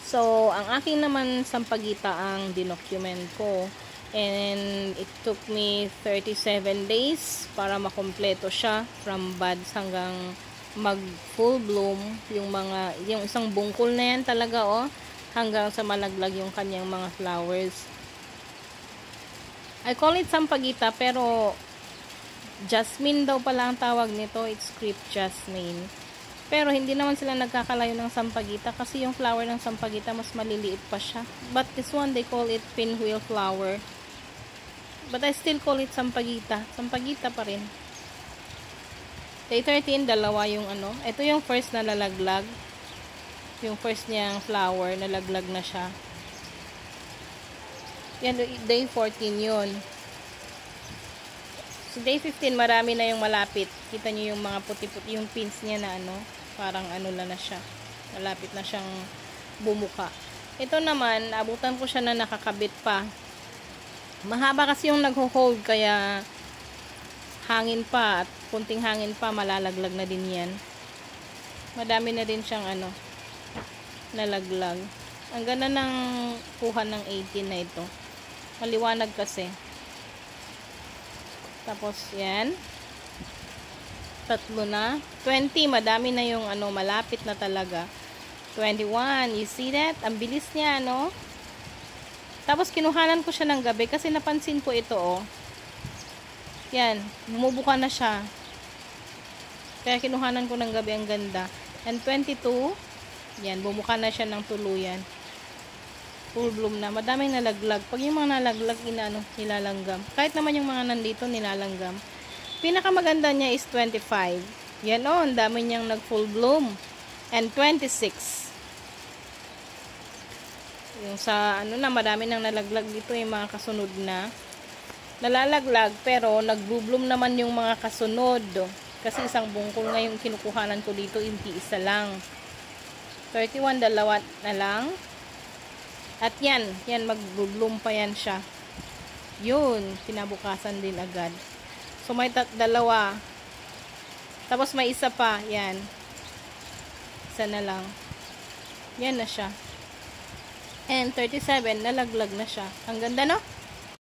So, ang aking naman sampagita ang dinocument ko. And it took me 37 days para makompleto siya from buds hanggang mag full bloom yung isang bungkol na yan talaga hanggang sa malaglag yung kanyang mga flowers. I call it sampagita pero jasmine daw pala ang tawag nito. It's crepe jasmine. Pero hindi naman sila nagkakalayo ng sampagita kasi yung flower ng sampagita mas maliliit pa siya. But this one they call it pinwheel flower. But I still call it sampagita. Sampagita pa rin. Day 13, dalawa yung ito yung first na lalaglag. Yung first niyang flower, nalaglag na siya. Yan, day 14 yun. So, day 15, marami na yung malapit. Kita nyo yung mga puti-puti, yung pins niya na parang na siya. Malapit na siyang bumuka. Ito naman, abutan ko siya na nakakabit pa. Mahaba kasi yung nagho-hold, kaya hangin pa at kunting hangin pa, malalaglag na din yan. Madami na din siyang nalaglag. Ang ganda ng kuha ng 18 na ito. Maliwanag kasi. Tapos, yan. Tatlo na. 20, madami na yung malapit na talaga. 21, you see that? Ang bilis niya, Tapos, kinuhanan ko siya ng gabi kasi napansin ko ito, Yan, bumubuka na siya. Kaya kinuhanan ko ng gabi, ang ganda. And 22, yan, bumuka na siya ng tuluyan. Full bloom na. Madaming nalaglag. Pag yung mga nalaglag, nilalanggam. Kahit naman yung mga nandito, nilalanggam. Pinakamaganda niya is 25. Yan ang dami niyang nag full bloom. And 26. Yung sa, madami nang nalaglag dito, yung mga kasunod na. Nalalaglag, pero nag-bloom naman yung mga kasunod. Kasi isang bungkol nga yung kinukuhanan ko dito, hindi isa lang. 31, dalawa na lang. At yan mag-bloom pa yan siya. Yun, kinabukasan din agad. So, may dalawa. Tapos, may isa pa. Yan. Isa na lang. Yan na siya. And 37, nalaglag na siya. Ang ganda, no?